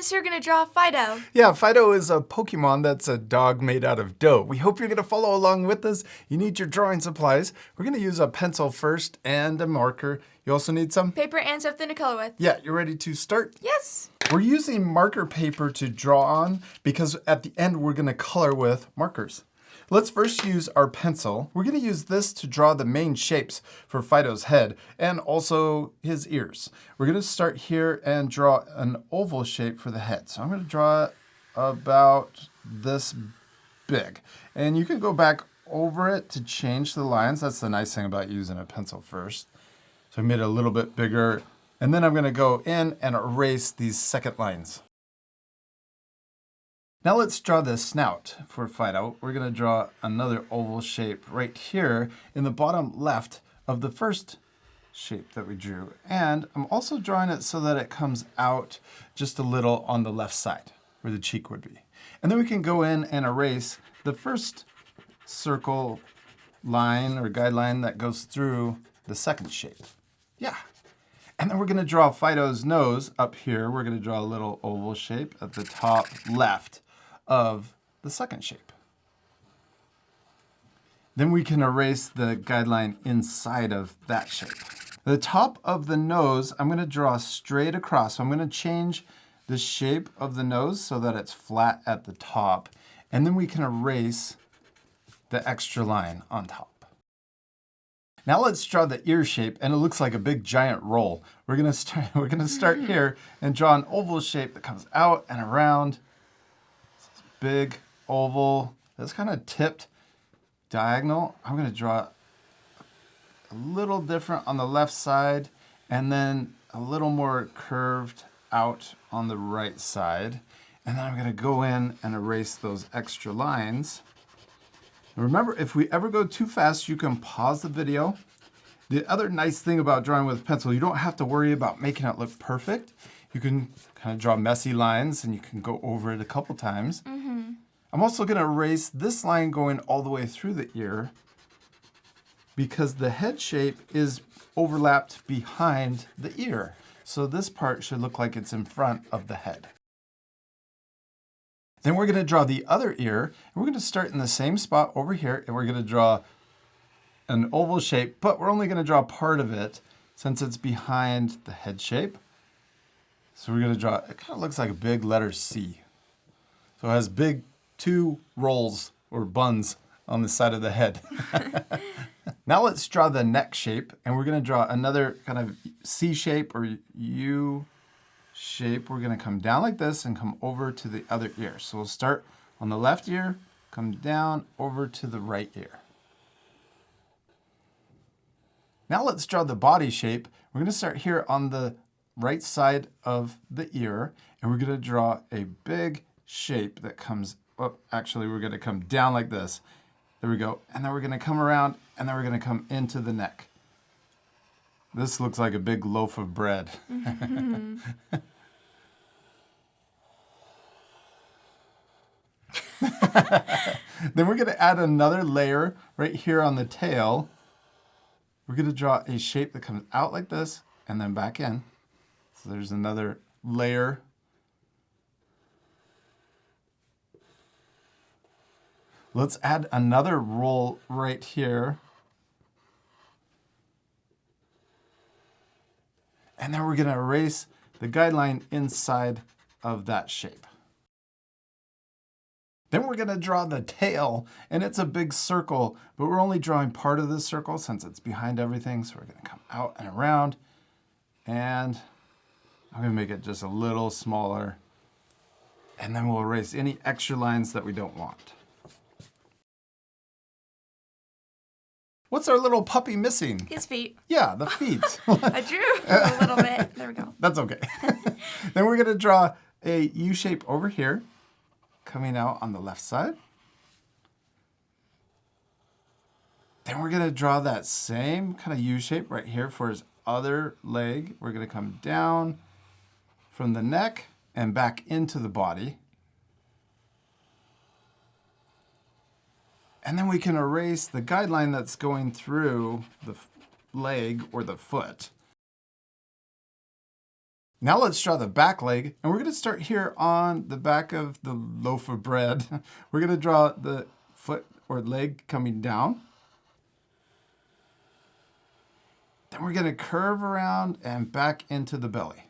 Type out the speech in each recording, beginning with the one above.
so you're going to draw Fidough. Yeah, Fidough is a Pokemon that's a dog made out of dough. We hope you're going to follow along with us. You need your drawing supplies. We're going to use a pencil first and a marker. You also need some paper and something to color with. Yeah, you ready to start? Yes. We're using marker paper to draw on because at the end we're going to color with markers. Let's first use our pencil. We're going to use this to draw the main shapes for Fidough's head and also his ears. We're going to start here and draw an oval shape for the head. So I'm going to draw it about this big. And you can go back over it to change the lines. That's the nice thing about using a pencil first. So I made it a little bit bigger. And then I'm going to go in and erase these second lines. Now let's draw the snout for Fidough. We're going to draw another oval shape right here in the bottom left of the first shape that we drew. And I'm also drawing it so that it comes out just a little on the left side where the cheek would be. And then we can go in and erase the first circle line or guideline that goes through the second shape. Yeah. And then we're going to draw Fidough's nose up here. We're going to draw a little oval shape at the top left of the second shape. Then we can erase the guideline inside of that shape. The top of the nose, I'm going to draw straight across. So I'm going to change the shape of the nose so that it's flat at the top. And then we can erase the extra line on top. Now let's draw the ear shape, and it looks like a big giant roll. We're going to start here and draw an oval shape that comes out and around. Big oval that's kind of tipped diagonal. I'm going to draw a little different on the left side and then a little more curved out on the right side. And then I'm going to go in and erase those extra lines. And remember, if we ever go too fast, you can pause the video. The other nice thing about drawing with a pencil, you don't have to worry about making it look perfect. You can kind of draw messy lines and you can go over it a couple times. I'm also going to erase this line going all the way through the ear because the head shape is overlapped behind the ear. So this part should look like it's in front of the head. Then we're going to draw the other ear, and we're going to start in the same spot over here, and we're going to draw an oval shape, but we're only going to draw part of it since it's behind the head shape. So we're going to draw, it kind of looks like a big letter C. So it has big two rolls or buns on the side of the head. Now let's draw the neck shape, and we're going to draw another kind of C shape or U shape. We're going to come down like this and come over to the other ear. So we'll start on the left ear, come down over to the right ear. Now let's draw the body shape. We're going to start here on the right side of the ear, and we're going to draw a big shape that comes up. Actually, we're going to come down like this. There we go. And then we're going to come around, and then we're going to come into the neck. This looks like a big loaf of bread. Then we're going to add another layer right here on the tail. We're going to draw a shape that comes out like this and then back in. So there's another layer. Let's add another roll right here. And then we're going to erase the guideline inside of that shape. Then we're going to draw the tail, and it's a big circle, but we're only drawing part of this circle since it's behind everything. So we're going to come out and around, and I'm going to make it just a little smaller, and then we'll erase any extra lines that we don't want. What's our little puppy missing? His feet. Yeah, the feet. I drew a little bit. There we go. That's okay. Then we're going to draw a U shape over here, coming out on the left side. Then we're going to draw that same kind of U shape right here for his other leg. We're going to come down from the neck and back into the body. And then we can erase the guideline that's going through the leg or the foot. Now let's draw the back leg, and we're going to start here on the back of the loaf of bread. We're going to draw the foot or leg coming down. Then we're going to curve around and back into the belly.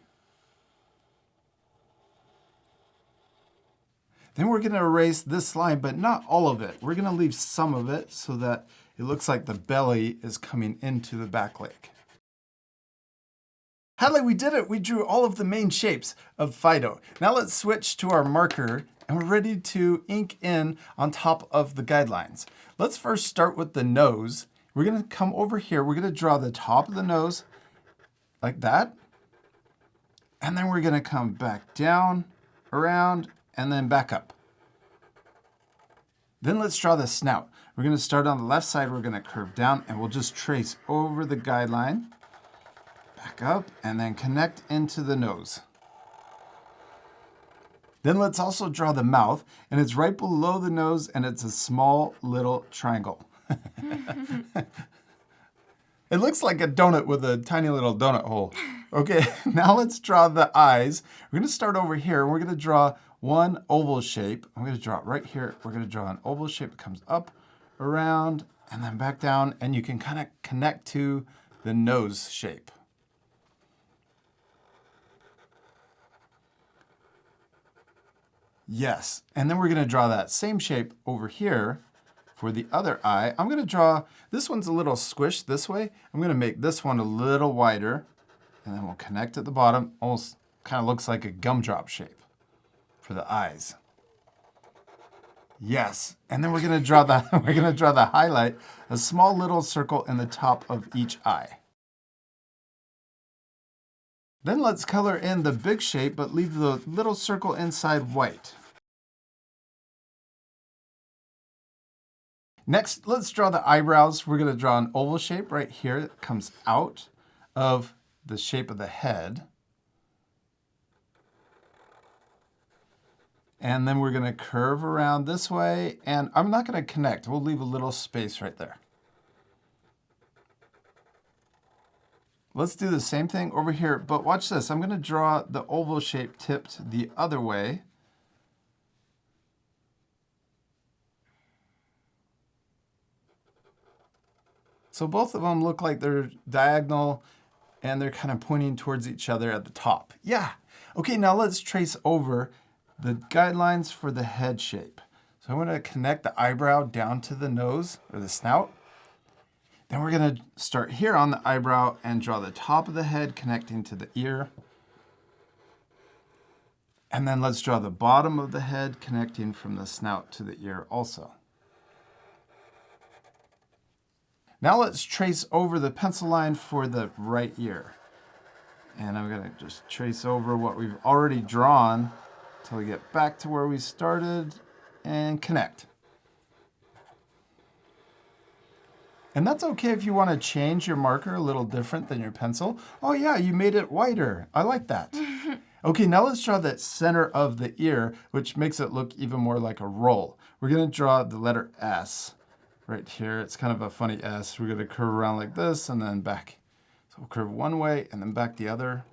Then we're going to erase this line, but not all of it. We're going to leave some of it so that it looks like the belly is coming into the back leg. Hadley, we did it. We drew all of the main shapes of Fidough. Now let's switch to our marker, and we're ready to ink in on top of the guidelines. Let's first start with the nose. We're going to come over here. We're going to draw the top of the nose like that. And then we're going to come back down, around, and then back up. Then let's draw the snout. We're going to start on the left side. We're going to curve down, and we'll just trace over the guideline. Back up, and then connect into the nose. Then let's also draw the mouth, and it's right below the nose, and it's a small little triangle. It looks like a donut with a tiny little donut hole. Okay, now let's draw the eyes. We're going to start over here. We're going to draw one oval shape. I'm going to draw it right here. We're going to draw an oval shape that comes up, around, and then back down, and you can kind of connect to the nose shape. Yes, and then we're going to draw that same shape over here for the other eye. I'm going to draw, this one's a little squished this way. I'm going to make this one a little wider, and then we'll connect at the bottom. Almost kind of looks like a gumdrop shape for the eyes. Yes, and then we're going to draw the highlight, a small little circle in the top of each eye. Then let's color in the big shape, but leave the little circle inside white. Next, let's draw the eyebrows. We're going to draw an oval shape right here that comes out of the shape of the head. And then we're going to curve around this way, and I'm not going to connect. We'll leave a little space right there. Let's do the same thing over here, but watch this. I'm going to draw the oval shape tipped the other way. So both of them look like they're diagonal and they're kind of pointing towards each other at the top. Yeah. Okay, now let's trace over the guidelines for the head shape. So I'm going to connect the eyebrow down to the nose or the snout. Then we're going to start here on the eyebrow and draw the top of the head connecting to the ear. And then let's draw the bottom of the head connecting from the snout to the ear also. Now let's trace over the pencil line for the right ear. And I'm going to just trace over what we've already drawn until we get back to where we started and connect. And that's okay if you want to change your marker a little different than your pencil. Oh yeah, you made it wider. I like that. Okay, now let's draw the center of the ear, which makes it look even more like a roll. We're going to draw the letter S right here. It's kind of a funny S. We're going to curve around like this and then back. So we'll curve one way and then back the other.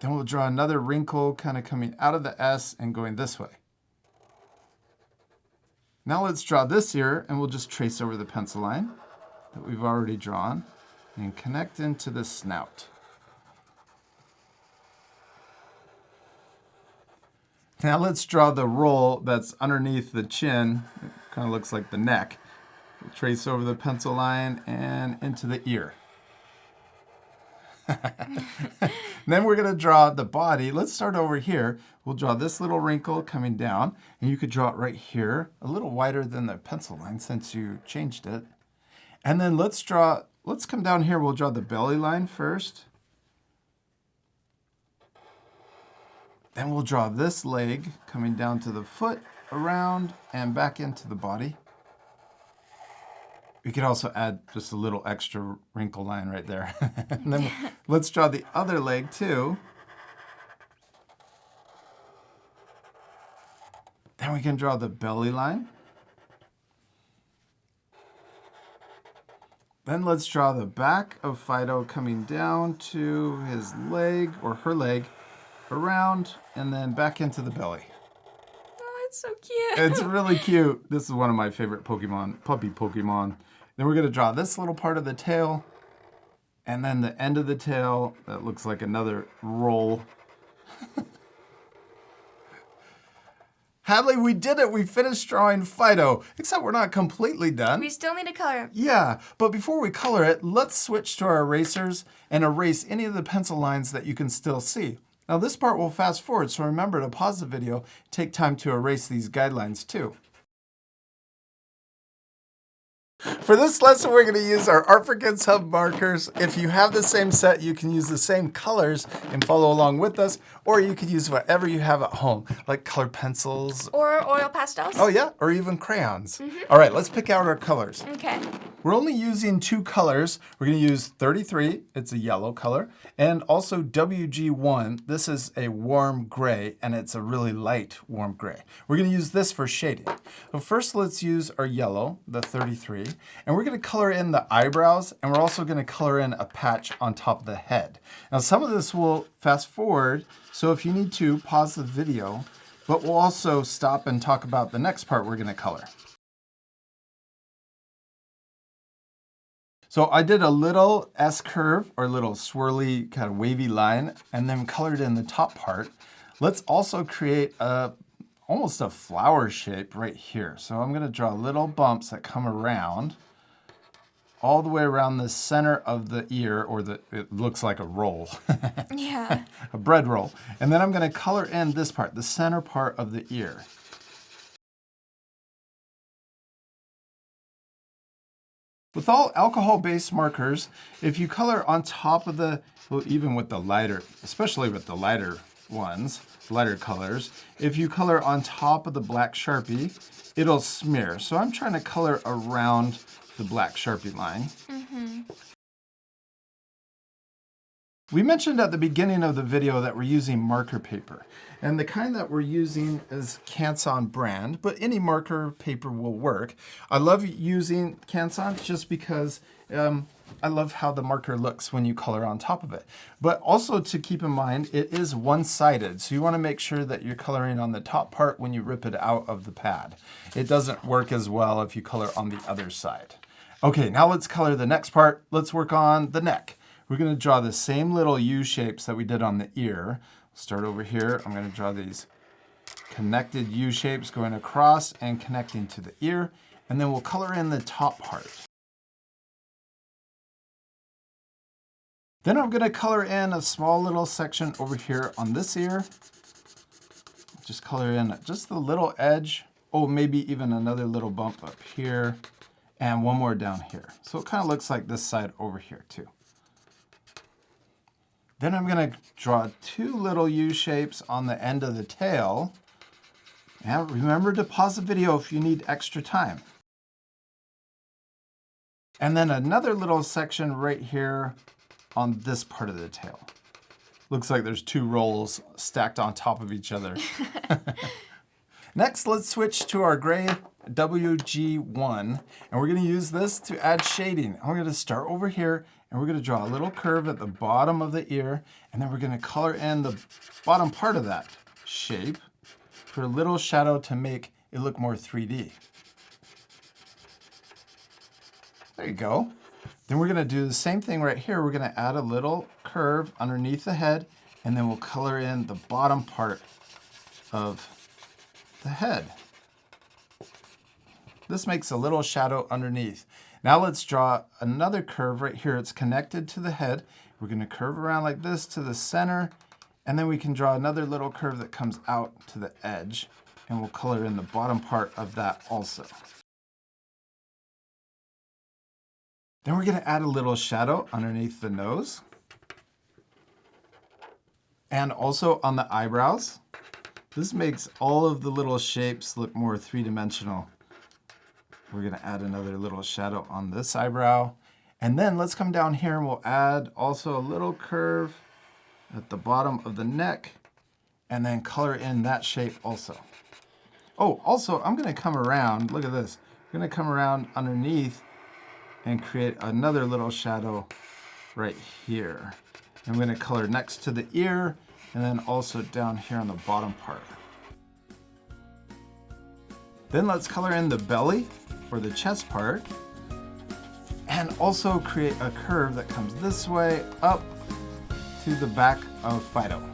Then we'll draw another wrinkle kind of coming out of the S and going this way. Now let's draw this ear, and we'll just trace over the pencil line that we've already drawn and connect into the snout. Now let's draw the roll that's underneath the chin. It kind of looks like the neck. We'll trace over the pencil line and into the ear. Then we're going to draw the body. Let's start over here. We'll draw this little wrinkle coming down, and you could draw it right here, a little wider than the pencil line since you changed it. And then let's come down here. We'll draw the belly line first. Then we'll draw this leg coming down to the foot, around, and back into the body. We could also add just a little extra wrinkle line right there. And then let's draw the other leg too. Then we can draw the belly line. Then let's draw the back of Fidough coming down to his leg or her leg, around, and then back into the belly. Oh, it's so cute. It's really cute. This is one of my favorite Pokemon, puppy Pokemon. Then we're going to draw this little part of the tail, and then the end of the tail that looks like another roll. Hadley, we did it. We finished drawing Fidough, except we're not completely done. We still need to color him. Yeah, but before we color it, let's switch to our erasers and erase any of the pencil lines that you can still see. Now this part will fast forward, so remember to pause the video, take time to erase these guidelines too. For this lesson, we're going to use our Art for Kids Hub markers. If you have the same set, you can use the same colors and follow along with us, or you could use whatever you have at home, like colored pencils. Or oil pastels. Oh yeah, or even crayons. All right, let's pick out our colors. Okay. We're only using 2 colors. We're going to use 33, it's a yellow color, and also WG1. This is a warm gray, and it's a really light warm gray. We're going to use this for shading. So first, let's use our yellow, the 33, and we're going to color in the eyebrows, and we're also going to color in a patch on top of the head. Now, some of this will fast forward, so if you need to, pause the video, but we'll also stop and talk about the next part we're going to color. So I did a little S-curve or little swirly kind of wavy line and then colored in the top part. Let's also create almost a flower shape right here. So I'm going to draw little bumps that come around all the way around the center of the ear, or it looks like a roll. Yeah. A bread roll. And then I'm going to color in this part, the center part of the ear. With all alcohol-based markers, if you color on top of well, even with the lighter, especially with the lighter ones, lighter colors, if you color on top of the black Sharpie, it'll smear. So I'm trying to color around the black Sharpie line. We mentioned at the beginning of the video that we're using marker paper. And the kind that we're using is Canson brand, but any marker paper will work. I love using Canson just because I love how the marker looks when you color on top of it. But also to keep in mind, it is one-sided. So you want to make sure that you're coloring on the top part when you rip it out of the pad. It doesn't work as well if you color on the other side. Okay, now let's color the next part. Let's work on the neck. We're going to draw the same little U shapes that we did on the ear. Start over here. I'm going to draw these connected U shapes going across and connecting to the ear. And then we'll color in the top part. Then I'm going to color in a small little section over here on this ear. Just color in just the little edge. Oh, maybe even another little bump up here. And one more down here. So it kind of looks like this side over here too. Then I'm going to draw 2 little U shapes on the end of the tail. And remember to pause the video if you need extra time. And then another little section right here on this part of the tail. Looks like there's 2 rolls stacked on top of each other. Next, let's switch to our gray WG1. And we're going to use this to add shading. I'm going to start over here. And we're going to draw a little curve at the bottom of the ear, and then we're going to color in the bottom part of that shape for a little shadow to make it look more 3D. There you go. Then we're going to do the same thing right here. We're going to add a little curve underneath the head, and then we'll color in the bottom part of the head. This makes a little shadow underneath. Now let's draw another curve right here. It's connected to the head. We're going to curve around like this to the center, and then we can draw another little curve that comes out to the edge, and we'll color in the bottom part of that also. Then we're going to add a little shadow underneath the nose, and also on the eyebrows. This makes all of the little shapes look more three-dimensional. We're going to add another little shadow on this eyebrow. And then let's come down here and we'll add also a little curve at the bottom of the neck and then color in that shape also. Oh, also I'm going to come around, look at this. I'm going to come around underneath and create another little shadow right here. I'm going to color next to the ear and then also down here on the bottom part. Then let's color in the belly or the chest part and also create a curve that comes this way up to the back of Fidough.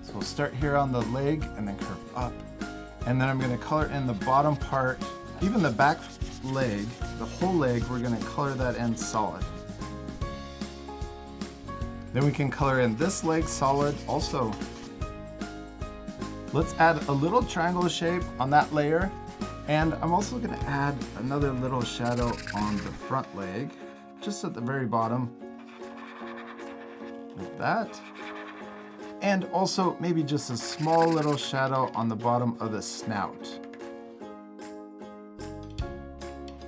So we'll start here on the leg and then curve up. And then I'm going to color in the bottom part, even the back leg, the whole leg, we're going to color that in solid. Then we can color in this leg solid also. Let's add a little triangle shape on that layer. And I'm also going to add another little shadow on the front leg, just at the very bottom, like that. And also maybe just a small little shadow on the bottom of the snout.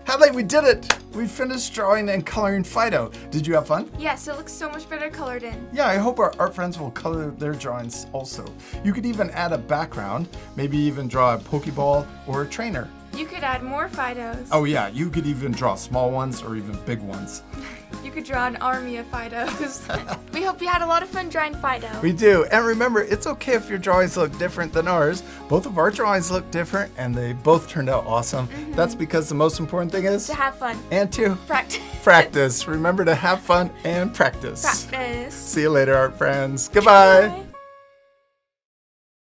Hadley, we did it! We finished drawing and coloring Fidough. Did you have fun? Yes, it looks so much better colored in. Yeah, I hope our art friends will color their drawings also. You could even add a background, maybe even draw a Pokeball or a trainer. You could add more Fidoughs. Oh yeah, you could even draw small ones or even big ones. You could draw an army of Fidoughs. We hope you had a lot of fun drawing Fidough. We do. And remember, it's okay if your drawings look different than ours. Both of our drawings look different and they both turned out awesome. That's because the most important thing is To have fun. and to Practice. practice. Remember to have fun and practice. Practice. See you later, art friends. Goodbye. Bye.